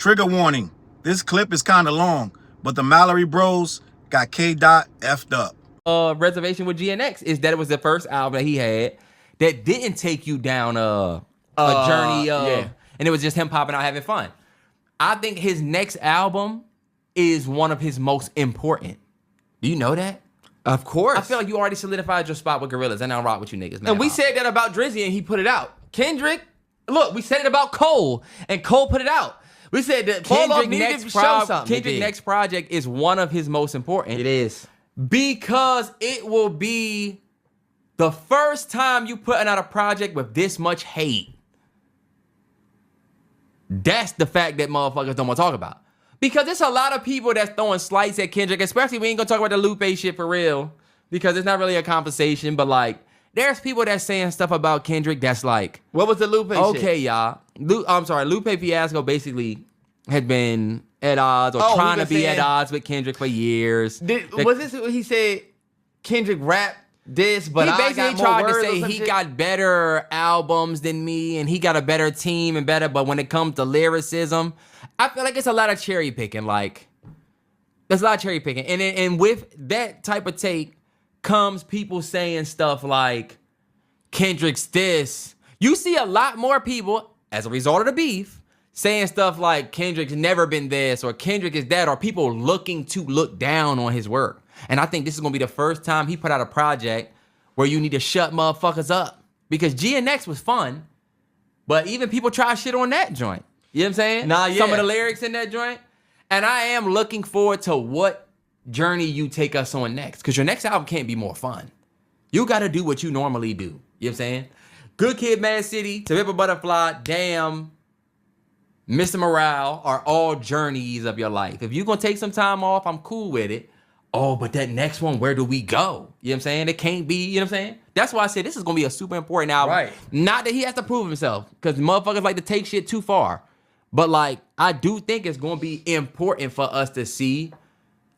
Trigger warning. This clip is kind of long, but the Mallory bros got K-Dot effed up. Reservation with GNX is that it was the first album that he had that didn't take you down a journey and it was just him popping out having fun. I think his next album is one of his most important. Do you know that? Of course. I feel like you already solidified your spot with Gorillaz, and I rock with you niggas, man. And we said that about Drizzy, and he put it out. Kendrick, look, we said it about Cole, and Cole put it out. We said that Kendrick needed to show something. Kendrick's next project is one of his most important. It is. Because it will be the first time you putting out a project with this much hate. That's the fact that motherfuckers don't want to talk about. Because there's a lot of people that's throwing slights at Kendrick, especially we ain't gonna talk about the Lupe shit for real, because it's not really a conversation, but like, there's people that's saying stuff about Kendrick that's like, what was the Lupe shit? Okay, y'all. Lupe Fiasco basically had been at odds or trying to be at odds with Kendrick for years. Was this what he said? Kendrick rap this, but he I basically got more tried to words say he got better albums than me and he got a better team and better, but when it comes to lyricism, I feel like it's a lot of cherry picking. Like, there's a lot of cherry picking. And with that type of take comes people saying stuff like, Kendrick's this. You see a lot more people, as a result of the beef, saying stuff like Kendrick's never been this or Kendrick is that, or people looking to look down on his work. And I think this is going to be the first time he put out a project where you need to shut motherfuckers up. Because GNX was fun, but even people try shit on that joint. You know what I'm saying? Nah, yeah. Some of the lyrics in that joint. And I am looking forward to what journey you take us on next. Because your next album can't be more fun. You got to do what you normally do. You know what I'm saying? Good Kid, Mad City, To Pimp a Butterfly, Damn, Mr. Morale are all journeys of your life. If you're going to take some time off, I'm cool with it. Oh, but that next one, where do we go? You know what I'm saying? It can't be, you know what I'm saying? That's why I said this is going to be a super important album. Right. Not that he has to prove himself, because motherfuckers like to take shit too far. But, like, I do think it's going to be important for us to see.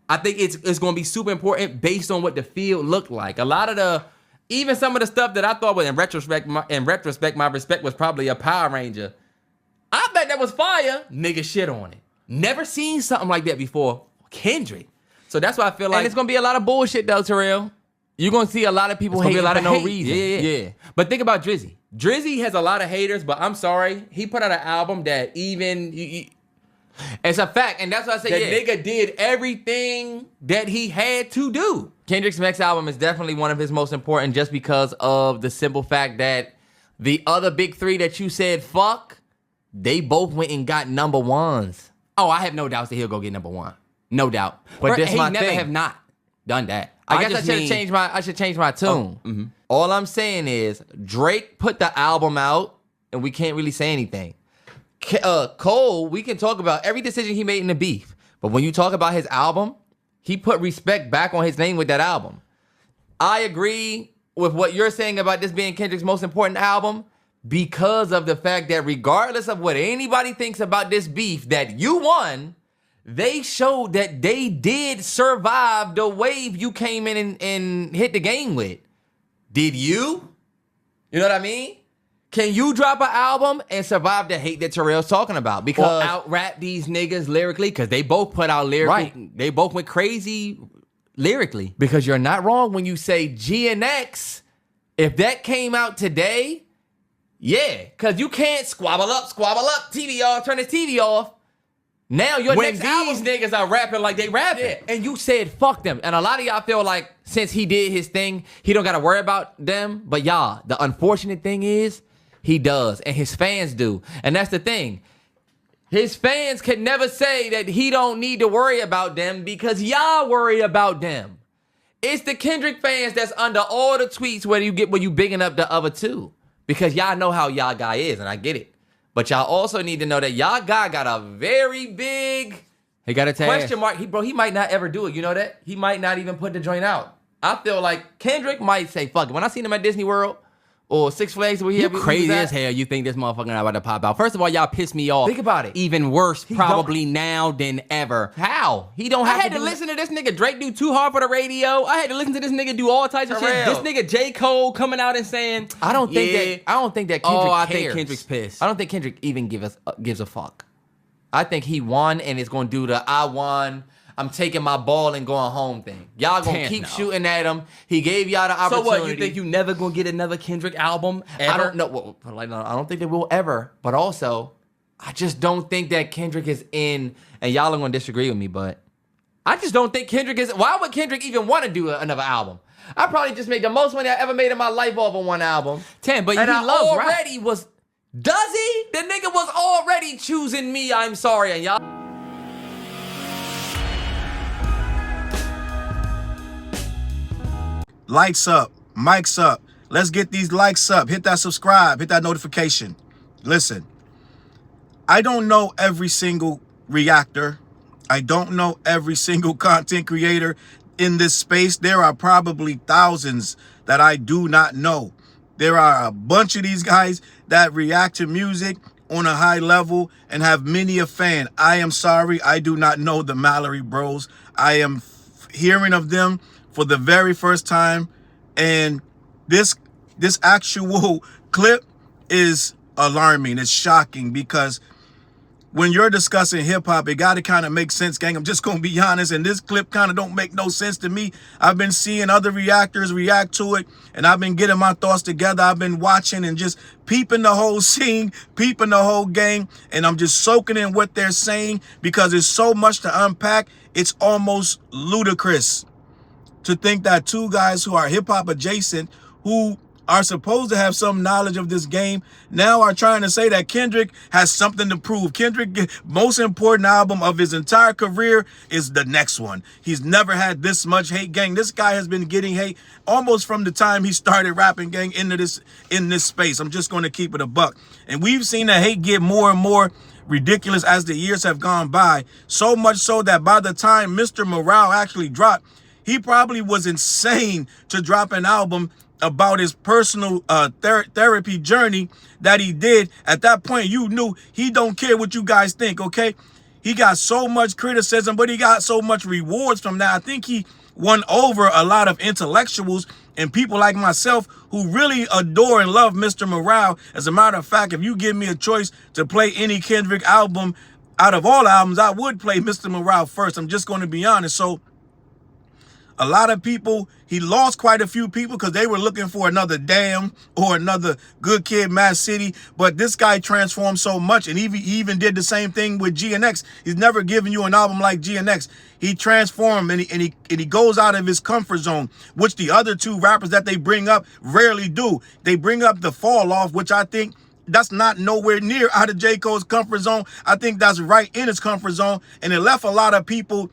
I think it's going to be super important based on what the field looked like. A lot of even some of the stuff that I thought was, in retrospect, my respect was probably a Power Ranger. I bet that was fire. Nigga shit on it. Never seen something like that before. Kendrick. So that's why I feel like... And it's going to be a lot of bullshit, though, Terrell. You're going to see a lot of people hating for no reason. Yeah. But think about Drizzy. Drizzy has a lot of haters, but I'm sorry. He put out an album that even... It's a fact, and that's why I say nigga did everything that he had to do. Kendrick's next album is definitely one of his most important just because of the simple fact that the other big three that you said fuck, they both went and got number ones. Oh, I have no doubts that he'll go get number one. No doubt. But this he my never thing. have not done that. I guess I should change my tune. All I'm saying is Drake put the album out and we can't really say anything. Cole, we can talk about every decision he made in the beef. But when you talk about his album, he put respect back on his name with that album. I agree with what you're saying about this being Kendrick's most important album because of the fact that regardless of what anybody thinks about this beef that you won, they showed that they did survive the wave you came in and hit the game with. Did you? You know what I mean? Can you drop an album and survive the hate that Terrell's talking about? Because or out-rap these niggas lyrically, because they both put out lyrical. Right. They both went crazy lyrically. Because you're not wrong when you say GNX, if that came out today, yeah. Because you can't squabble up, TV off, turn the TV off. Now your when next these album, niggas are rapping like they rapping. yeah, and you said fuck them. And a lot of y'all feel like since he did his thing, he don't got to worry about them. But y'all, the unfortunate thing is, he does, and his fans do. And that's the thing. His fans can never say that he don't need to worry about them because y'all worry about them. It's the Kendrick fans that's under all the tweets where you bigging up the other two. Because y'all know how y'all guy is, and I get it. But y'all also need to know that y'all guy got a very big he got a question mark. He might not ever do it. You know that? He might not even put the joint out. I feel like Kendrick might say, fuck it. When I seen him at Disney World, or Six Flags where he crazy as hell. You think this motherfucker not about to pop out? First of all, y'all piss me off. Think about it. Even worse, probably now than ever. How? He don't have I had to listen to this nigga Drake do Too Hard for the Radio. I had to listen to this nigga do all types of shit. This nigga J. Cole coming out and saying, I don't think that Kendrick cares. I think Kendrick's pissed. I don't think Kendrick even gives a fuck. I think he won and is going to do the I won, I'm taking my ball and going home thing. Y'all going to keep shooting at him. He gave y'all the opportunity. So what, you think you never going to get another Kendrick album ever? I don't know. Well, like, no, I don't think they will ever. But also, I just don't think that Kendrick is in, and y'all are going to disagree with me, but I just don't think Kendrick is. Why would Kendrick even want to do another album? I probably just made the most money I ever made in my life off of one album. 10, but and he I loves already rap. was. Does he? The nigga was already choosing me. I'm sorry, and y'all. Lights up, mics up. Let's get these likes up. Hit that subscribe, hit that notification. Listen, I don't know every single reactor. I don't know every single content creator in this space. There are probably thousands that I do not know. There are a bunch of these guys that react to music on a high level and have many a fan. I am sorry, I do not know the Mallory bros. I am hearing of them for the very first time, and this actual clip is alarming. It's shocking because when you're discussing hip-hop, it got to kind of make sense, gang. I'm just going to be honest, and this clip kind of don't make no sense to me. I've been seeing other reactors react to it, and I've been getting my thoughts together. I've been watching and just peeping the whole scene, peeping the whole game, and I'm just soaking in what they're saying because there's so much to unpack. It's almost ludicrous to think that two guys who are hip-hop adjacent, who are supposed to have some knowledge of this game, now are trying to say that Kendrick has something to prove. Kendrick, most important album of his entire career is the next one. He's never had this much hate, gang. This guy has been getting hate almost from the time he started rapping, gang, in this space. I'm just going to keep it a buck. And we've seen the hate get more and more ridiculous as the years have gone by, so much so that by the time Mr. Morale actually dropped, he probably was insane to drop an album about his personal therapy journey that he did. At that point, you knew he don't care what you guys think, okay? He got so much criticism, but he got so much rewards from that. I think he won over a lot of intellectuals and people like myself who really adore and love Mr. Morale. As a matter of fact, if you give me a choice to play any Kendrick album out of all albums, I would play Mr. Morale first. I'm just going to be honest. So a lot of people, he lost quite a few people because they were looking for another Damn or another Good Kid, Mad City. But this guy transformed so much, and he even did the same thing with GNX. He's never given you an album like GNX. He transformed and he goes out of his comfort zone, which the other two rappers that they bring up rarely do. They bring up the fall off, which I think that's not nowhere near out of J. Cole's comfort zone. I think that's right in his comfort zone, and it left a lot of people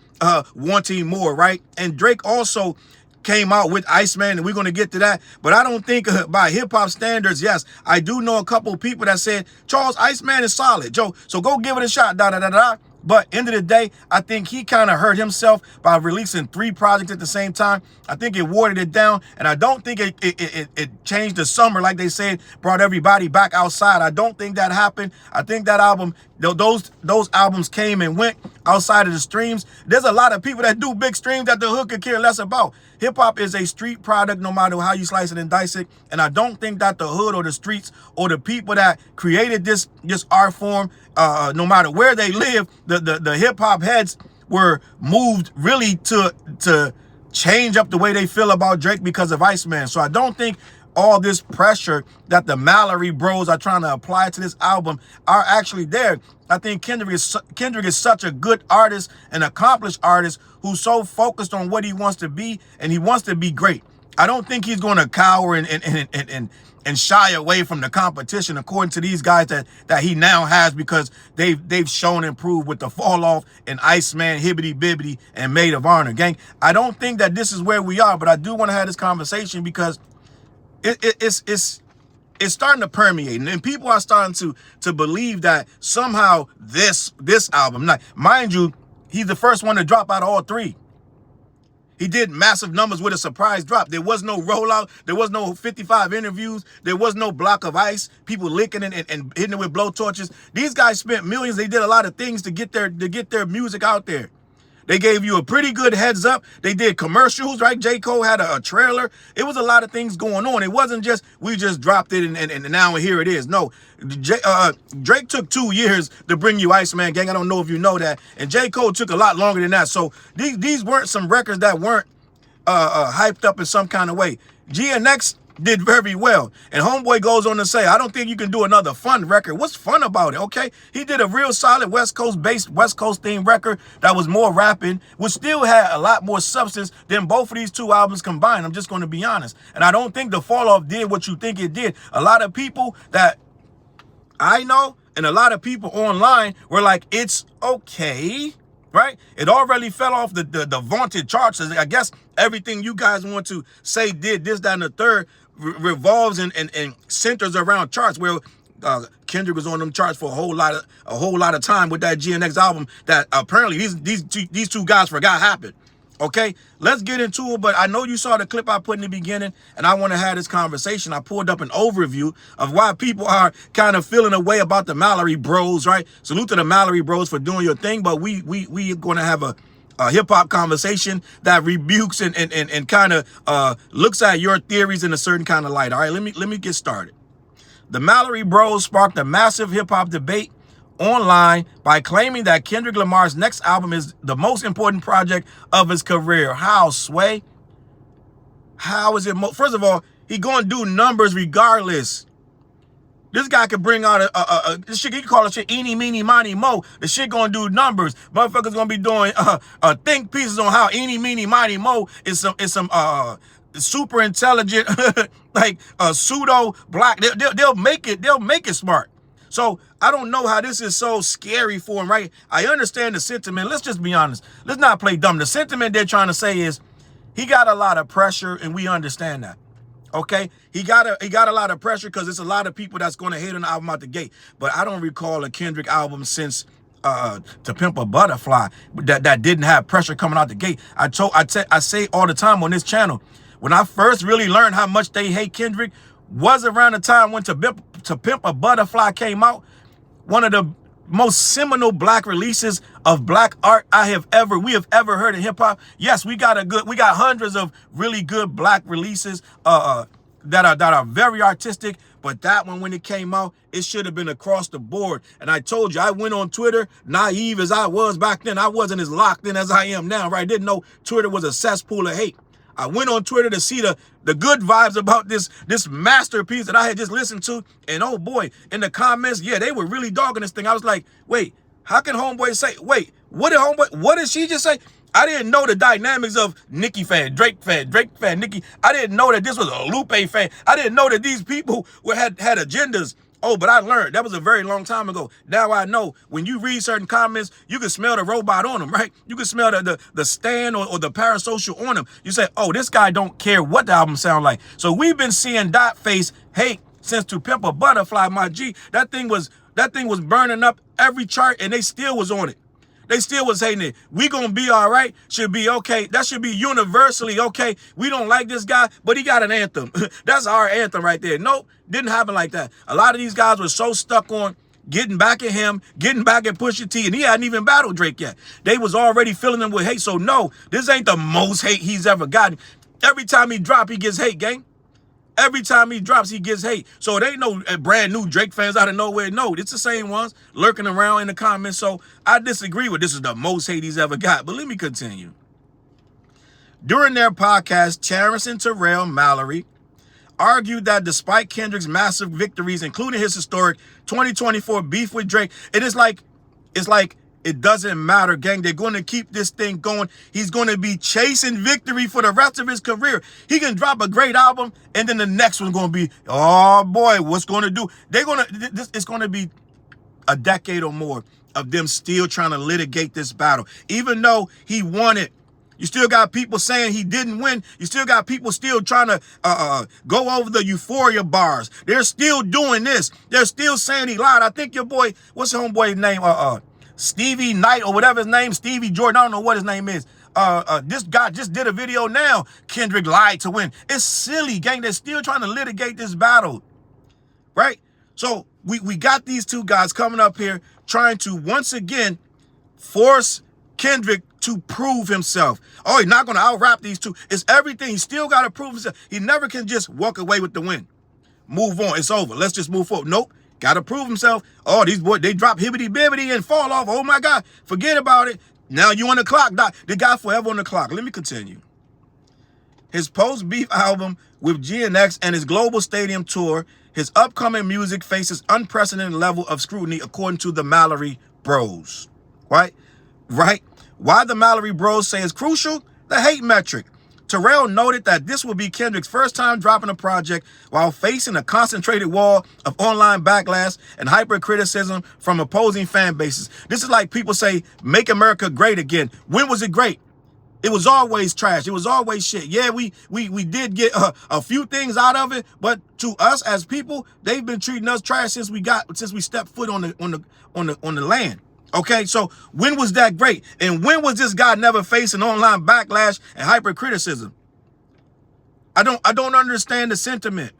wanting more, right? And Drake also came out with Iceman, and we're going to get to that. But I don't think by hip-hop standards, yes, I do know a couple of people that said, Challz, Iceman is solid, Joe, so go give it a shot, da-da-da-da. But end of the day, I think he kind of hurt himself by releasing 3 projects at the same time. I think it watered it down, and I don't think it changed the summer like they said, brought everybody back outside. I don't think that happened. I think that album, those albums came and went outside of the streams. There's a lot of people that do big streams that the hood could care less about. Hip-hop is a street product no matter how you slice it and dice it, and I don't think that the hood or the streets or the people that created this art form, no matter where they live, the hip-hop heads were moved really to change up the way they feel about Drake because of Iceman. So I don't think all this pressure that the Mallory bros are trying to apply to this album are actually there. I think Kendrick is such a good artist, an accomplished artist who's so focused on what he wants to be, and he wants to be great. I don't think he's going to cower and shy away from the competition, according to these guys that he now has, because they've shown and proved with the fall off and Iceman, Hibbity Bibbity, and Maid of Honor, gang. I don't think that this is where we are, but I do want to have this conversation because it's starting to permeate, and people are starting to believe that somehow this album, like, mind you, he's the first one to drop out of all 3. He did massive numbers with a surprise drop. There was no rollout. There was no 55 interviews. There was no block of ice, people licking and hitting it with blowtorches. These guys spent millions. They did a lot of things to get their music out there. They gave you a pretty good heads up. They did commercials, right? J. Cole had a trailer. It was a lot of things going on. It wasn't just, we just dropped it and now here it is. No, Drake took 2 years to bring you Iceman, gang. I don't know if you know that. And J. Cole took a lot longer than that. So these weren't some records that weren't hyped up in some kind of way. GNX did very well. And Homeboy goes on to say, I don't think you can do another fun record. What's fun about it? Okay. He did a real solid West Coast based, West Coast themed record that was more rapping, which still had a lot more substance than both of these 2 albums combined. I'm just going to be honest. And I don't think the fall off did what you think it did. A lot of people that I know and a lot of people online were like, it's okay. Right? It already fell off the vaunted charts. I guess everything you guys want to say did this, that, and the third revolves and centers around charts, where Kendrick was on them charts for a whole lot of time with that GNX album that apparently these 2 guys forgot happened. Okay, let's get into it. But I know you saw the clip I put in the beginning, and I want to have this conversation. I pulled up an overview of why people are kind of feeling a way about the Mallory bros, right? Salute to the Mallory bros for doing your thing, but we are going to have a hip hop conversation that rebukes and kind of looks at your theories in a certain kind of light. All right, let me get started. The Mallory bros sparked a massive hip hop debate online by claiming that Kendrick Lamar's next album is the most important project of his career. How, Sway? How is it? First of all, he going to do numbers regardless. This guy could bring out this shit, he can call it shit eeny, meeny, miny, mo. The shit going to do numbers. Motherfuckers going to be doing think pieces on how eeny, meeny, miny, mo is some super intelligent, like pseudo black. They'll make it smart. So I don't know how this is so scary for him, right? I understand the sentiment. Let's just be honest. Let's not play dumb. The sentiment they're trying to say is he got a lot of pressure, and we understand that. Okay? He got a lot of pressure because there's a lot of people that's going to hate on the album out the gate. But I don't recall a Kendrick album since To Pimp a Butterfly that didn't have pressure coming out the gate. I say all the time on this channel, when I first really learned how much they hate Kendrick was around the time when To Pimp a Butterfly came out. One of the most seminal black releases of black art we have ever heard in hip hop. Yes, we got hundreds of really good black releases that are very artistic, but that one, when it came out, it should have been across the board. And I told you, I went on Twitter, naive as I was back then. I wasn't as locked in as I am now, right? I didn't know Twitter was a cesspool of hate. I went on Twitter to see the good vibes about this masterpiece that I had just listened to. And oh boy, in the comments, yeah, they were really dogging this thing. I was like, wait, how can Homeboy say, wait, what did she just say? I didn't know the dynamics of Nicki fan, Drake fan, Nicki. I didn't know that this was a Lupe fan. I didn't know that these people had agendas. Oh, but I learned. That was a very long time ago. Now I know when you read certain comments, you can smell the robot on them, right? You can smell the stand or the parasocial on them. You say, oh, this guy don't care what the album sound like. So we've been seeing Dot Face hate since To Pimp a Butterfly, my G. That thing was burning up every chart, and they still was on it. They still was hating it. We gonna be all right, should be okay. That should be universally okay. We don't like this guy, but he got an anthem. That's our anthem right there. Nope, didn't happen like that. A lot of these guys were so stuck on getting back at him, getting back at Pusha T, and he hadn't even battled Drake yet. They was already filling him with hate. So no, this ain't the most hate he's ever gotten. Every time he drop, he gets hate, gang. Every time he drops, he gets hate. So it ain't no brand new Drake fans out of nowhere. No, it's the same ones lurking around in the comments. So I disagree with this is the most hate he's ever got. But let me continue. During their podcast, Challz and Terrell Mallory argued that despite Kendrick's massive victories, including his historic 2024 beef with Drake, it's like it doesn't matter, gang. They're going to keep this thing going. He's going to be chasing victory for the rest of his career. He can drop a great album, and then the next one's going to be, oh boy, what's going to do? It's going to be a decade or more of them still trying to litigate this battle. Even though he won it, you still got people saying he didn't win. You still got people still trying to go over the euphoria bars. They're still doing this. They're still saying he lied. I think your boy, what's your homeboy's name? Stevie Knight or whatever his name, Stevie Jordan, I don't know what his name is. This guy just did a video now. Kendrick lied to win. It's silly, gang. They're still trying to litigate this battle, right? So we got these two guys coming up here trying to once again force Kendrick to prove himself. Oh, he's not going to out-rap these two. It's everything. He still got to prove himself. He never can just walk away with the win. Move on. It's over. Let's just move forward. Nope. Got to prove himself. Oh, these boys, they drop hibbity-bibbity and fall off. Oh, my God. Forget about it. Now you on the clock, Doc. The guy forever on the clock. Let me continue. His post-beef album with GNX and his global stadium tour, his upcoming music faces unprecedented level of scrutiny according to the Mallory Bros. Right? Why the Mallory Bros say it's crucial? The hate metric. Terrell noted that this will be Kendrick's first time dropping a project while facing a concentrated wall of online backlash and hyper-criticism from opposing fan bases. This is like people say, make America great again. When was it great? It was always trash. It was always shit. Yeah, we did get a few things out of it, but to us as people, they've been treating us trash since we stepped foot on the land. Okay, so when was that great? And when was this guy never facing online backlash and hyper-criticism? I don't understand the sentiment.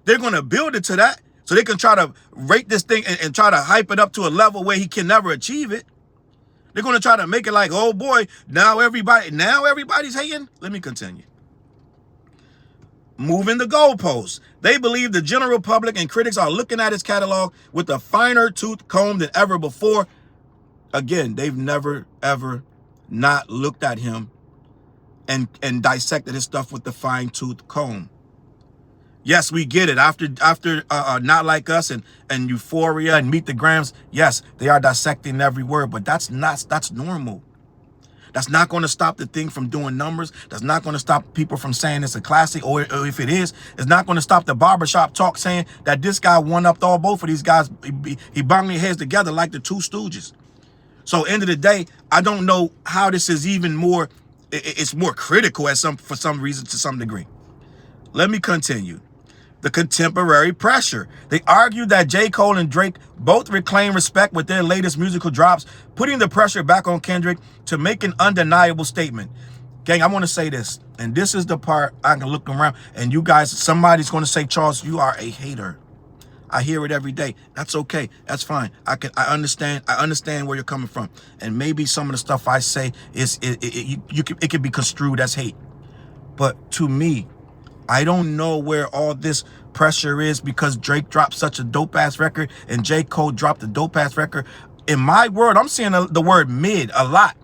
They're going to build it to that so they can try to rate this thing and try to hype it up to a level where he can never achieve it. They're going to try to make it like, oh boy, now everybody's hating. Let me continue. Moving the goalposts. They believe the general public and critics are looking at his catalog with a finer tooth comb than ever before. Again, they've never, ever not looked at him and dissected his stuff with the fine-tooth comb. Yes, we get it. After Not Like Us and Euphoria and Meet the Grams, yes, they are dissecting every word, but that's normal. That's not going to stop the thing from doing numbers. That's not going to stop people from saying it's a classic, or if it is, it's not going to stop the barbershop talk saying that this guy one-upped both of these guys. He banged their heads together like the Two Stooges. So end of the day, I don't know how this is even more, it's more critical for some reason to some degree. Let me continue. The contemporary pressure. They argue that J. Cole and Drake both reclaim respect with their latest musical drops, putting the pressure back on Kendrick to make an undeniable statement. Gang, I want to say this, and this is the part I can look around, and you guys, somebody's going to say, Challz, you are a hater. I hear it every day. That's okay. That's fine. I understand where you're coming from. And maybe some of the stuff I say it can be construed as hate. But to me, I don't know where all this pressure is because Drake dropped such a dope-ass record and J. Cole dropped a dope-ass record. In my word, I'm seeing the word mid a lot.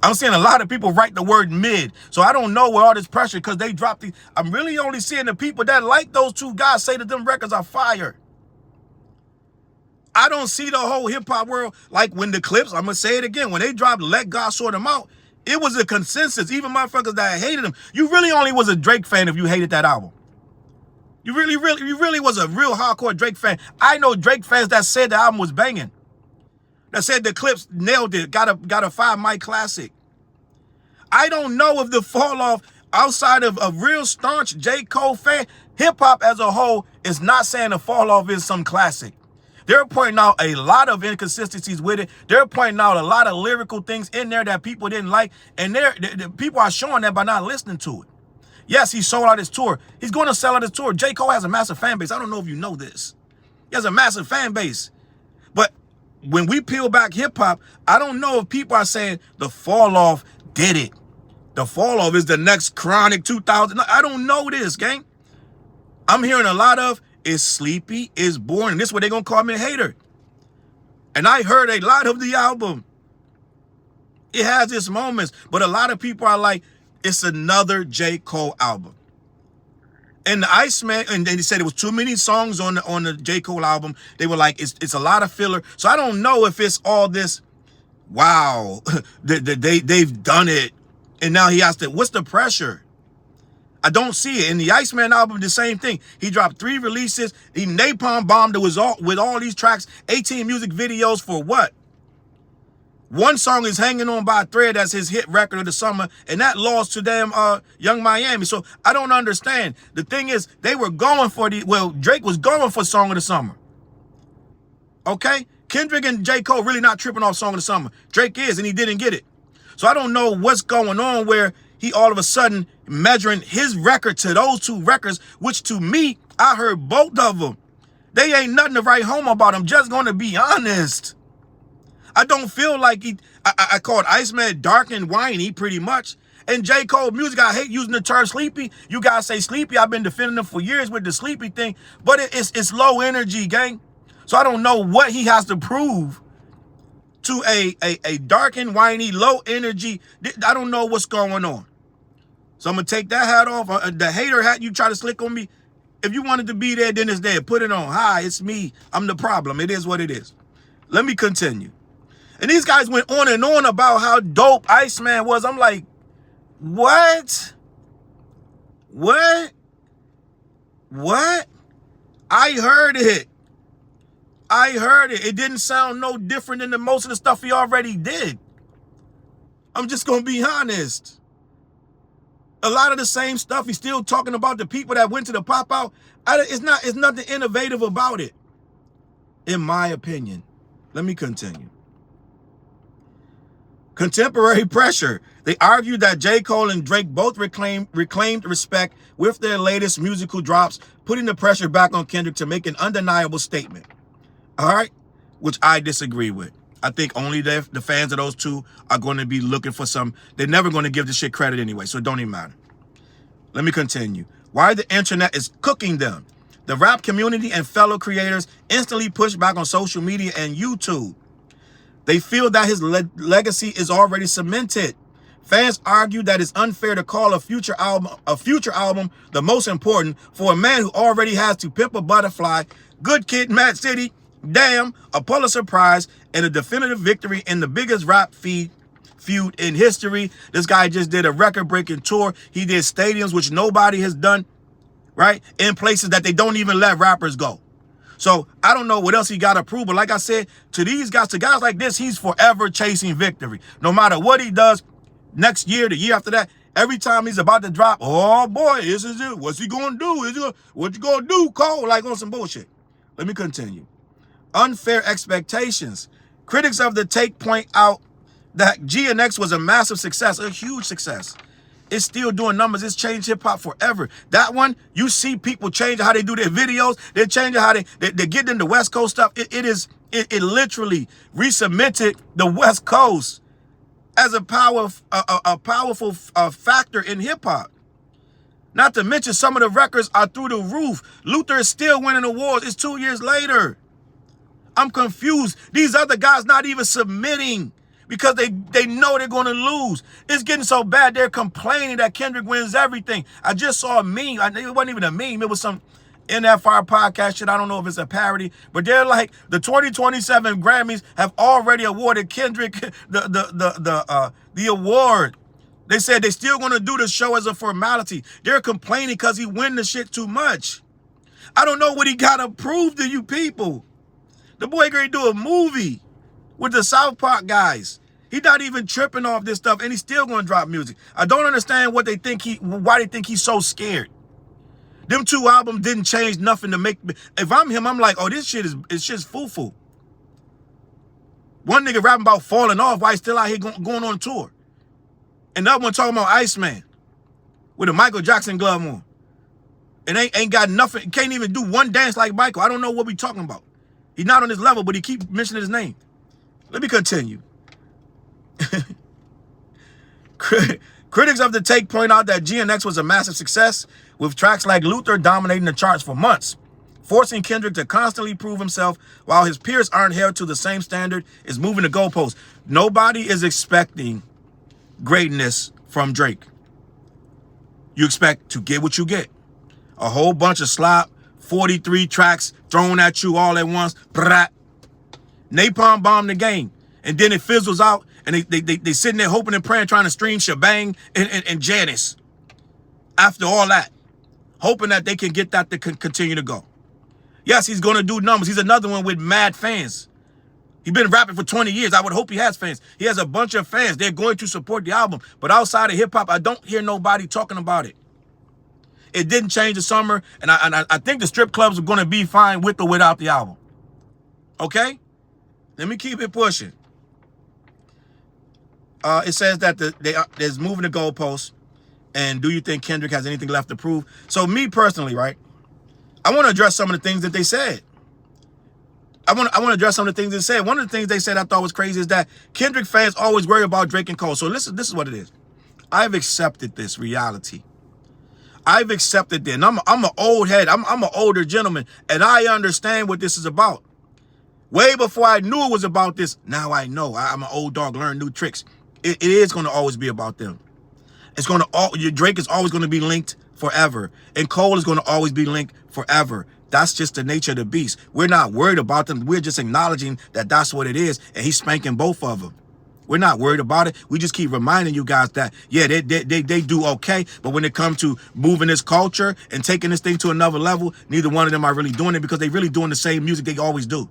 I'm seeing a lot of people write the word mid. So I don't know where all this pressure, because they dropped the... I'm really only seeing the people that like those two guys say that them records are fire. I don't see the whole hip-hop world like when the Clips, I'm going to say it again, when they dropped Let God Sort Them Out, it was a consensus. Even motherfuckers that hated him. You really only was a Drake fan if you hated that album. You really was a real hardcore Drake fan. I know Drake fans that said the album was banging. That said the Clips nailed it, got a 5 mic classic. I don't know if the fall off outside of a real staunch J. Cole fan, hip-hop as a whole is not saying the fall off is some classic. They're pointing out a lot of inconsistencies with it. They're pointing out a lot of lyrical things in there that people didn't like. And the people are showing that by not listening to it. Yes, he sold out his tour. He's going to sell out his tour. J. Cole has a massive fan base. I don't know if you know this. He has a massive fan base. But when we peel back hip-hop, I don't know if people are saying the fall off did it. The fall off is the next Chronic 2000. I don't know this, gang. I'm hearing a lot of is sleepy, is boring. This is what they're going to call me a hater. And I heard a lot of the album. It has its moments, but a lot of people are like, it's another J. Cole album. And the Iceman, and they said it was too many songs on the J. Cole album. They were like, it's a lot of filler. So I don't know if it's all this, wow, they've done it. And now he has to, what's the pressure? I don't see it. In the Iceman album, the same thing. He dropped 3 releases. He napalm bombed with all these tracks, 18 music videos for what? One song is Hanging On by a Thread. That's his hit record of the summer. And that lost to damn Young Miami. So I don't understand. The thing is, they were going for Drake was going for Song of the Summer. Okay? Kendrick and J. Cole really not tripping off Song of the Summer. Drake is, and he didn't get it. So I don't know what's going on where he all of a sudden measuring his record to those 2 records, which to me, I heard both of them. They ain't nothing to write home about. I'm just going to be honest. I don't feel like I called Iceman dark and whiny pretty much. And J. Cole music, I hate using the term sleepy. You guys say sleepy. I've been defending them for years with the sleepy thing. But it's low energy, gang. So I don't know what he has to prove to a dark and whiny, low energy. I don't know what's going on. So I'm going to take that hat off. The hater hat you try to slick on me. If you wanted to be there, then it's there. Put it on. Hi, it's me. I'm the problem. It is what it is. Let me continue. And these guys went on and on about how dope Iceman was. I'm like, what? What? What? I heard it. I heard it. It didn't sound no different than most of the stuff he already did. I'm just going to be honest. A lot of the same stuff. He's still talking about the people that went to the pop out. It's nothing innovative about it, in my opinion. Let me continue. Contemporary pressure. They argued that J. Cole and Drake both reclaimed respect with their latest musical drops, putting the pressure back on Kendrick to make an undeniable statement. All right? Which I disagree with. I think only the fans of those two are going to be looking for some. They're never going to give this shit credit anyway, so it don't even matter. Let me continue. Why the internet is cooking them. The rap community and fellow creators instantly push back on social media and YouTube. They feel that his legacy is already cemented. Fans argue that it's unfair to call a future album the most important for a man who already has To Pimp a Butterfly, Good Kid, Mad City, Damn, a Pulitzer Prize, and a definitive victory in the biggest rap feud in history. This guy just did a record-breaking tour. He did stadiums, which nobody has done, right? In places that they don't even let rappers go. So I don't know what else he got to prove. But like I said, to guys like this, he's forever chasing victory. No matter what he does next year, the year after that, every time he's about to drop, oh boy, this is it. What's he going to do? What you going to do, Cole? Like on some bullshit. Let me continue. Unfair expectations. Critics of the take point out that GNX was a massive success, a huge success. It's still doing numbers. It's changed hip-hop forever. That one, you see people change how they do their videos. They're changing how they get into West Coast stuff. It literally re-cemented the West Coast as a powerful factor in hip-hop. Not to mention some of the records are through the roof. Luther is still winning awards. It's 2 years later. I'm confused. These other guys not even submitting because they know they're going to lose. It's getting so bad they're complaining that Kendrick wins everything. I just saw a meme. It wasn't even a meme. It was some NFR podcast shit. I don't know if it's a parody, but they're like, the 2027 Grammys have already awarded Kendrick the award. They said they still going to do the show as a formality. They're complaining because he win the shit too much. I don't know what he got to prove to you people. The boy going to do a movie with the South Park guys. He's not even tripping off this stuff, and he's still going to drop music. I don't understand why they think he's so scared. Them two albums didn't change nothing to make. If I'm him, I'm like, oh, it's just foo-foo. One nigga rapping about falling off while he's still out here going on tour. And the other one talking about Iceman with a Michael Jackson glove on. And ain't got nothing, can't even do one dance like Michael. I don't know what we talking about. He's not on his level, but he keep mentioning his name. Let me continue. Critics of the take point out that GNX was a massive success, with tracks like Luther dominating the charts for months. Forcing Kendrick to constantly prove himself while his peers aren't held to the same standard is moving the goalposts. Nobody is expecting greatness from Drake. You expect to get what you get. A whole bunch of slop, 43 tracks thrown at you all at once. Brat. Napalm bomb the game. And then it fizzles out, and they sitting there hoping and praying, trying to stream Shebang and Janice. After all that, hoping that they can get that to continue to go. Yes, he's going to do numbers. He's another one with mad fans. He's been rapping for 20 years. I would hope he has fans. He has a bunch of fans. They're going to support the album. But outside of hip-hop, I don't hear nobody talking about it. It didn't change the summer, and I think the strip clubs are going to be fine with or without the album. Okay? Let me keep it pushing. It says that there's moving the goalposts, and do you think Kendrick has anything left to prove? So me personally, right, I want to address some of the things that they said. I want to address some of the things they said. One of the things they said I thought was crazy is that Kendrick fans always worry about Drake and Cole. So listen, this is what it is. I've accepted this reality. I've accepted it. And I'm an old head. I'm an older gentleman. And I understand what this is about. Way before I knew it was about this, now I know. I'm an old dog, learn new tricks. It is going to always be about them. It's going to, Drake is always going to be linked forever. And Cole is going to always be linked forever. That's just the nature of the beast. We're not worried about them. We're just acknowledging that that's what it is. And he's spanking both of them. We're not worried about it. We just keep reminding you guys that, yeah, they do okay. But when it comes to moving this culture and taking this thing to another level, neither one of them are really doing it because they really doing the same music they always do.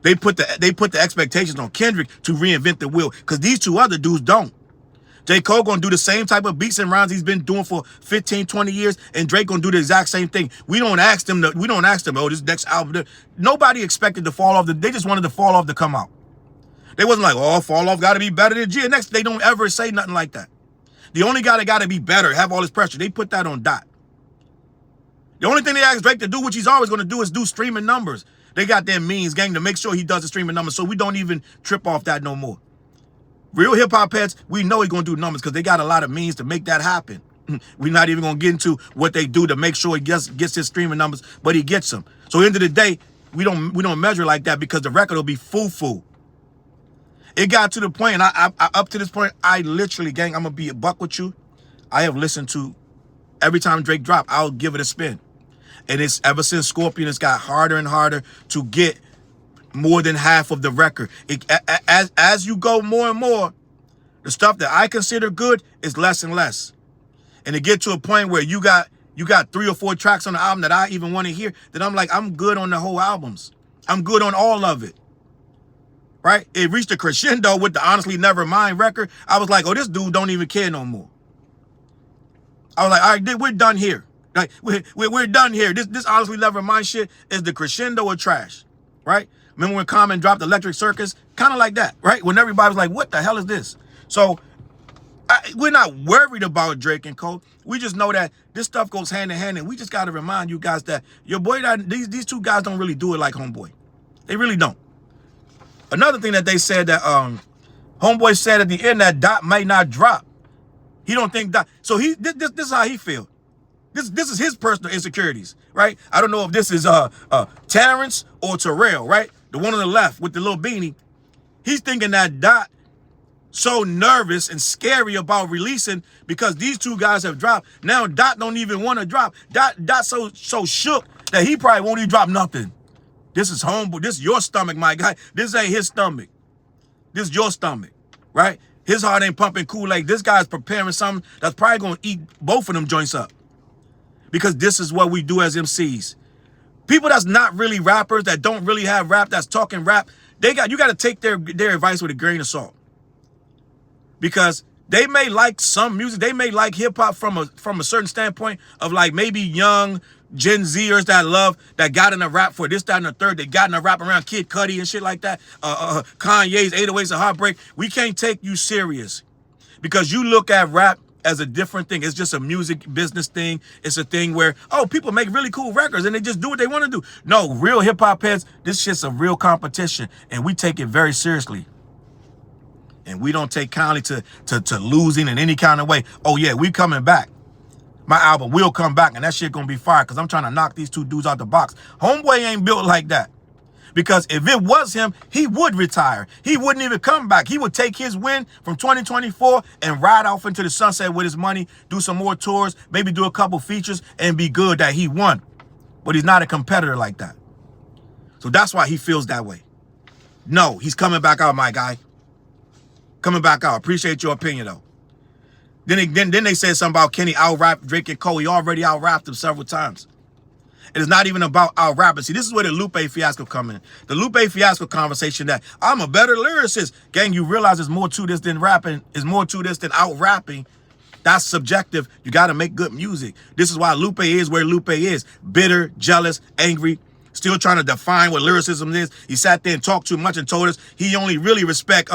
They put the expectations on Kendrick to reinvent the wheel because these two other dudes don't. J. Cole gonna do the same type of beats and rhymes he's been doing for 15, 20 years, and Drake gonna do the exact same thing. We don't ask them, oh, this next album. Nobody expected to fall off. They just wanted to fall off to come out. They wasn't like, oh, fall off gotta be better than G. Next, they don't ever say nothing like that. The only guy that gotta be better, have all this pressure, they put that on Dot. The only thing they ask Drake to do, which he's always gonna do, is do streaming numbers. They got their means, gang, to make sure he does the streaming numbers, so we don't even trip off that no more. Real hip-hop heads, we know he's going to do numbers because they got a lot of means to make that happen. We're not even going to get into what they do to make sure he gets his streaming numbers, but he gets them. So at the end of the day, we don't measure like that because the record will be foo-foo. It got to the point, and I up to this point, I literally, gang, I'm going to be a buck with you. I have listened to, every time Drake drop, I'll give it a spin. And it's ever since Scorpion, it's got harder and harder to get more than half of the record. As you go more and more, the stuff that I consider good is less and less. And to get to a point where you got 3 or 4 tracks on the album that I even want to hear, then I'm like, I'm good on the whole albums. I'm good on all of it. Right? It reached a crescendo with the Honestly Nevermind record. I was like, oh, this dude don't even care no more. I was like, all right, we're done here. Like, we're done here. This Honestly Nevermind shit is the crescendo of trash. Right? Remember when Common dropped Electric Circus? Kind of like that, right? When everybody was like, what the hell is this? So we're not worried about Drake and Cole. We just know that this stuff goes hand in hand, and we just got to remind you guys that your boy, these two guys don't really do it like Homeboy. They really don't. Another thing that they said that Homeboy said at the end that Dot might not drop. He don't think Dot. So this is how he feel. This is his personal insecurities, right? I don't know if this is Terrence or Terrell, right? The one on the left with the little beanie. He's thinking that Dot so nervous and scary about releasing because these two guys have dropped. Now Dot don't even want to drop. Dot so shook that he probably won't even drop nothing. This is Homeboy. This is your stomach, my guy. This ain't his stomach. This is your stomach, right? His heart ain't pumping Kool-Aid. This guy's preparing something that's probably going to eat both of them joints up. Because this is what we do as MCs. People that's not really rappers, that don't really have rap, that's talking rap, you got to take their advice with a grain of salt. Because they may like some music, they may like hip hop from a certain standpoint of like maybe young Gen Zers that got in a rap for this, that, and the third. They got in a rap around Kid Cudi and shit like that. Kanye's 808s of Heartbreak. We can't take you serious because you look at rap as a different thing. It's just a music business thing. It's a thing where, oh, people make really cool records and they just do what they want to do. No, real hip hop heads, this shit's a real competition and we take it very seriously. And we don't take kindly to losing in any kind of way. Oh yeah, we coming back. My album will come back and that shit gonna be fire because I'm trying to knock these two dudes out the box. Homeboy ain't built like that. Because if it was him, he would retire. He wouldn't even come back. He would take his win from 2024 and ride off into the sunset with his money, do some more tours, maybe do a couple features, and be good that he won. But he's not a competitor like that. So that's why he feels that way. No, he's coming back out, my guy. Coming back out. Appreciate your opinion, though. Then they said something about Kenny out-rap Drake and Cole. He already out-rapped him several times. It is not even about out-rapping. See, this is where the Lupe fiasco come in. The Lupe fiasco conversation that I'm a better lyricist. Gang, you realize there's more to this than rapping. There's more to this than out-rapping. That's subjective. You got to make good music. This is why Lupe is where Lupe is. Bitter, jealous, angry, still trying to define what lyricism is. He sat there and talked too much and told us he only really respect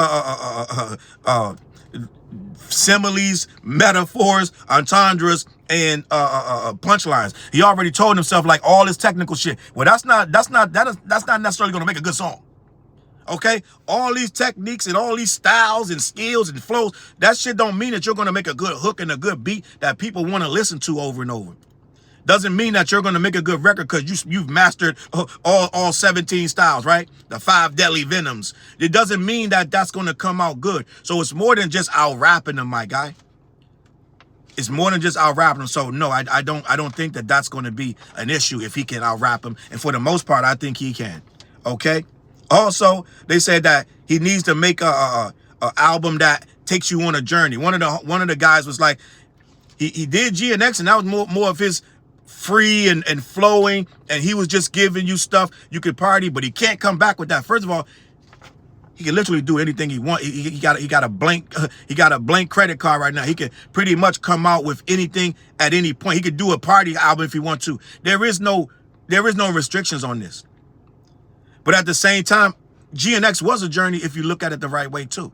similes, metaphors, entendres, and punchlines. He already told himself like all this technical shit. Well, that's not necessarily gonna make a good song. Okay, all these techniques and all these styles and skills and flows, that shit don't mean that you're gonna make a good hook and a good beat that people want to listen to over and over. Doesn't mean that you're gonna make a good record because you've mastered all 17 styles, right? The 5 deadly venoms. It doesn't mean that that's gonna come out good. So it's more than just out rapping them, my guy. It's more than just out rapping them. So no, I don't think that that's gonna be an issue if he can out rap them. And for the most part, I think he can. Okay. Also, they said that he needs to make a album that takes you on a journey. One of the guys was like, he did GNX, and that was more of his free and flowing, and he was just giving you stuff you could party, but he can't come back with that. First of all, he can literally do anything he wants. He got a blank credit card right now. He can pretty much come out with anything at any point. He could do a party album if he wants to. There is no restrictions on this. But at the same time, GNX was a journey if you look at it the right way too.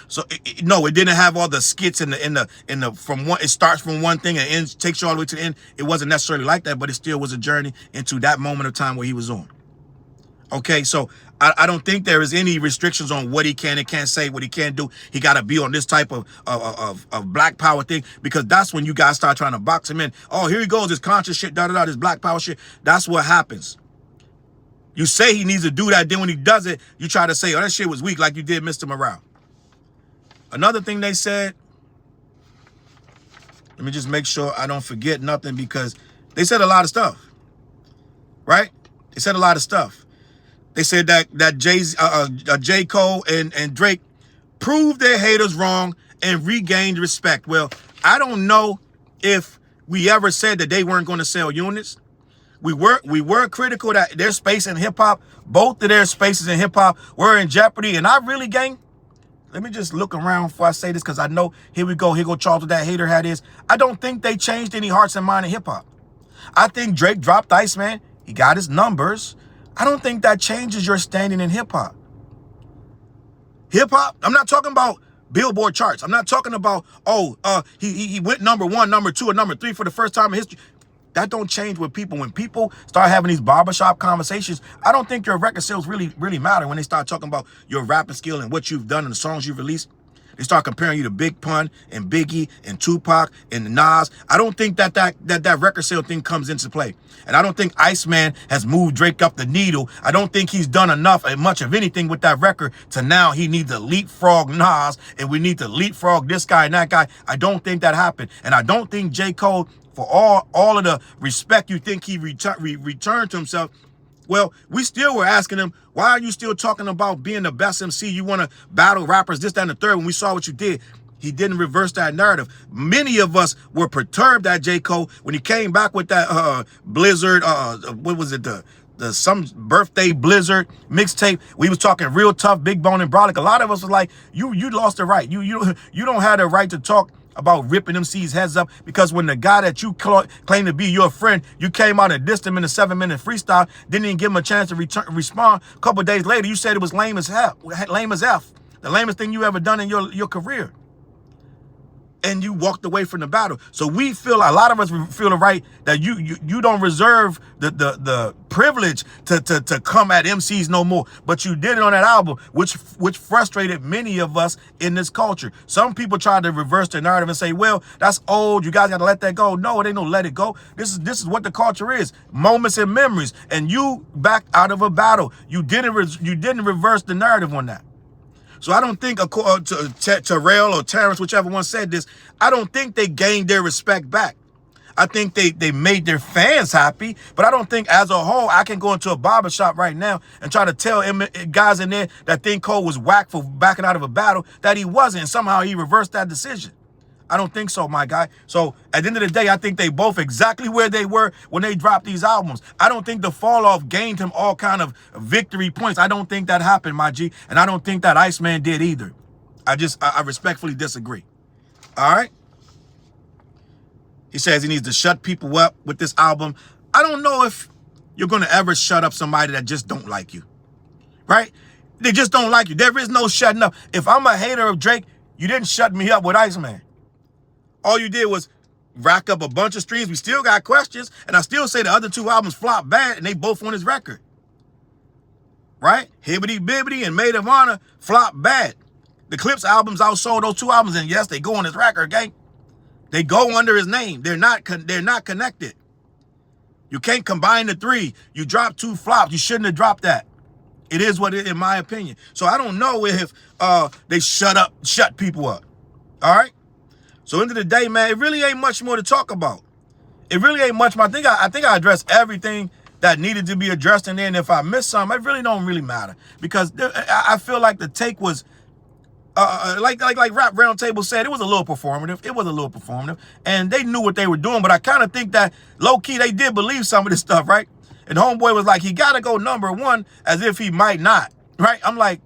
So no, it didn't have all the skits in the from one. It starts from one thing and ends, takes you all the way to the end. It wasn't necessarily like that, but it still was a journey into that moment of time where he was on. Okay, so I don't think there is any restrictions on what he can and can't say, what he can't do. He got to be on this type of black power thing, because that's when you guys start trying to box him in. Oh, here he goes, this conscious shit, this black power shit. That's what happens. You say he needs to do that, then when he does it, you try to say, oh, that shit was weak, like you did Mr. Morale. Another thing they said, let me just make sure I don't forget nothing, because they said a lot of stuff, right? They said a lot of stuff. They said that J. Cole and Drake proved their haters wrong and regained respect. Well, I don't know if we ever said that they weren't going to sell units. We were critical that their space in hip-hop, both of their spaces in hip-hop were in jeopardy. And I really, gang, let me just look around before I say this, because I know, here go Challz with that hater hat is. I don't think they changed any hearts and mind in hip-hop. I think Drake dropped Iceman. He got his numbers. I don't think that changes your standing in hip-hop. Hip-hop, I'm not talking about Billboard charts. I'm not talking about, he went number 1, number 2, or number 3 for the first time in history. That don't change with people. When people start having these barbershop conversations, I don't think your record sales really matter when they start talking about your rapping skill and what you've done and the songs you've released. They start comparing you to Big Pun and Biggie and Tupac and Nas. I don't think that record sale thing comes into play. And I don't think Iceman has moved Drake up the needle. I don't think he's done enough and much of anything with that record to now he needs to leapfrog Nas and we need to leapfrog this guy and that guy. I don't think that happened. And I don't think J. Cole, for all of the respect you think he returned to himself, well, we still were asking him, why are you still talking about being the best MC? You want to battle rappers, this, that, and the third, when we saw what you did. He didn't reverse that narrative. Many of us were perturbed at J. Cole when he came back with that Blizzard, what was it, the some birthday Blizzard mixtape. We was talking real tough, big bone and brolic. A lot of us was like, you lost the right. You don't have the right to talk about ripping MC's heads up, because when the guy that you claim to be your friend, you came out and dissed him in a 7-minute freestyle, didn't even give him a chance to respond. A couple days later, you said it was lame as F, the lamest thing you ever done in your career. And you walked away from the battle. So we feel, a lot of us feel the right that you don't reserve the privilege to come at MCs no more. But you did it on that album, which frustrated many of us in this culture. Some people tried to reverse the narrative and say, well, that's old, you guys got to let that go. No, it ain't no let it go. This is what the culture is. Moments and memories. And you backed out of a battle. You didn't reverse the narrative on that. So I don't think, Terrell or Terrence, whichever one said this, I don't think they gained their respect back. I think they made their fans happy, but I don't think as a whole, I can go into a barbershop right now and try to tell guys in there that think Cole was whack for backing out of a battle that he wasn't, and somehow he reversed that decision. I don't think so, my guy. So at the end of the day, I think they both exactly where they were when they dropped these albums. I don't think the fall off gained him all kind of victory points. I don't think that happened, my G. And I don't think that Iceman did either. I respectfully disagree. All right. He says he needs to shut people up with this album. I don't know if you're going to ever shut up somebody that just don't like you. Right? They just don't like you. There is no shutting up. If I'm a hater of Drake, you didn't shut me up with Iceman. All you did was rack up a bunch of streams. We still got questions, and I still say the other 2 albums flopped bad, and they both on his record. Right? Hibbity Bibbity and Maid of Honor flopped bad. The Clips albums outsold those 2 albums, and yes, they go on his record, gang. They go under his name. They're not connected. You can't combine the 3. You dropped 2 flops. You shouldn't have dropped that. It is what it is, in my opinion. So I don't know if they shut people up. All right? So end of the day, man, it really ain't much more to talk about. It really ain't much more. I think I addressed everything that needed to be addressed, and then if I missed something, it really don't really matter, because I feel like the take was like Rap Roundtable said, it was a little performative. It was a little performative, and they knew what they were doing. But I kind of think that low key they did believe some of this stuff, right? And Homeboy was like, he gotta go #1, as if he might not, right? I'm like,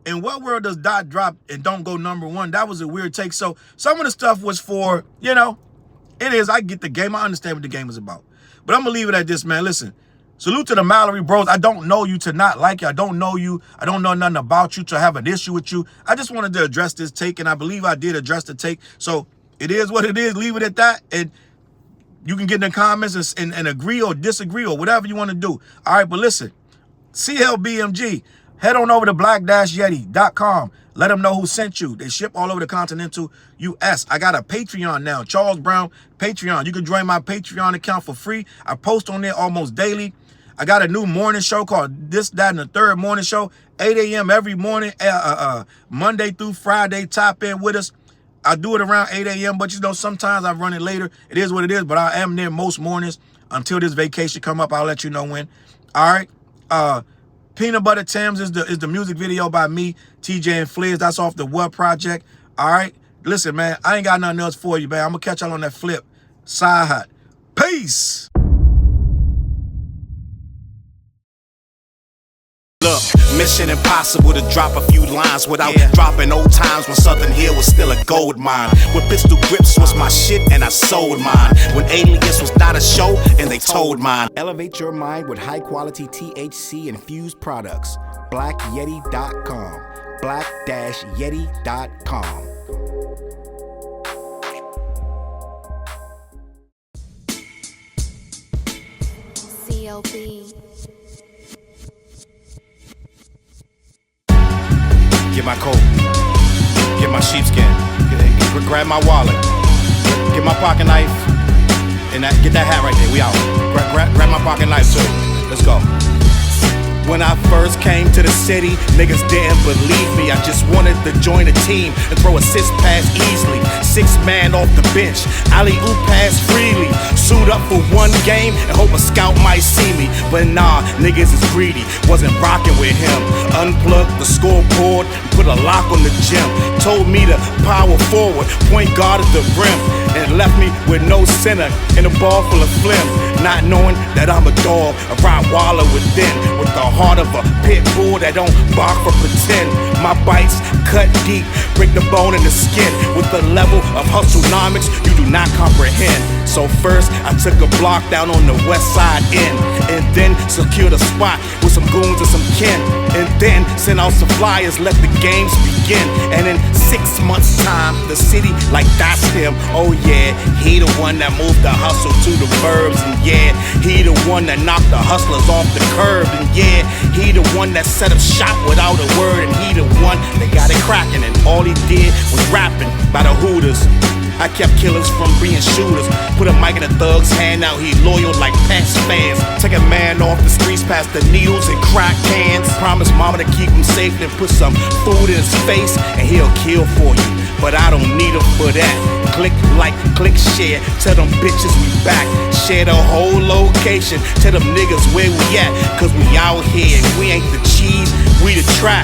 in what world does Dot drop and don't go #1? That was a weird take. So some of the stuff was for, you know, it is. I get the game. I understand what the game is about. But I'm going to leave it at this, man. Listen, salute to the Mallory bros. I don't know you to not like you. I don't know you. I don't know nothing about you to have an issue with you. I just wanted to address this take, and I believe I did address the take. So it is what it is. Leave it at that. And you can get in the comments and agree or disagree or whatever you want to do. All right, but listen, CLBMG, head on over to black-yeti.com. Let them know who sent you. They ship all over the continental U.S. I got a Patreon now, Challz Brown Patreon. You can join my Patreon account for free. I post on there almost daily. I got a new morning show called This, That, and the Third Morning Show, 8 a.m. every morning, Monday through Friday. Tap in with us. I do it around 8 a.m., but you know, sometimes I run it later. It is what it is, but I am there most mornings until this vacation come up. I'll let you know when. All right. Peanut Butter Thames is the music video by me, TJ and Fliz. That's off the What Project. All right. Listen, man, I ain't got nothing else for you, man. I'm going to catch y'all on that flip side. Peace. Look, mission impossible to drop a few lines without dropping old times when Southern Hill was still a gold mine. When pistol grips was my shit and I sold mine. When Alias was not a show and they told mine. Elevate your mind with high quality THC infused products. BlackYeti.com. Black-Yeti.com. CLB. Get my coat, get my sheepskin, grab my wallet, get my pocket knife, and get that hat right there. We out. Grab my pocket knife too. Let's go. When I first came to the city, niggas didn't believe me. I just wanted to join a team and throw assist pass easily. 6 man off the bench, alley-oop pass freely. Suit up for 1 game and hope a scout might see me. But nah, niggas is greedy, wasn't rocking with him. Unplugged the scoreboard, put a lock on the gym. Told me to power forward, point guard at the rim. And left me with no center and a ball full of phlegm. Not knowing that I'm a dog, a Rottweiler within. With the heart of a pit bull that don't bark for pretend. My bites cut deep, break the bone and the skin. With the level of hustlenomics you do not comprehend. So first I took a block down on the west side end, and then secured a spot with some goons and some kin. And then sent out some flyers, let the games begin. And in 6 months time, the city like that's him. Oh yeah, he the one that moved the hustle to the burbs. And yeah, he the one that knocked the hustlers off the curb. And yeah, he the one that set up shop without a word. And he the one that got it cracking, and all he did was rapping by the Hooters. I kept killers from being shooters. Put a mic in a thug's hand, now he loyal like Pats fans. Take a man off the streets past the needles and crack cans. Promise mama to keep him safe, then put some food in his face and he'll kill for you. But I don't need him for that. Click like, click share, tell them bitches we back. Share the whole location, tell them niggas where we at. Cause we out here, we ain't the cheese, we the trap.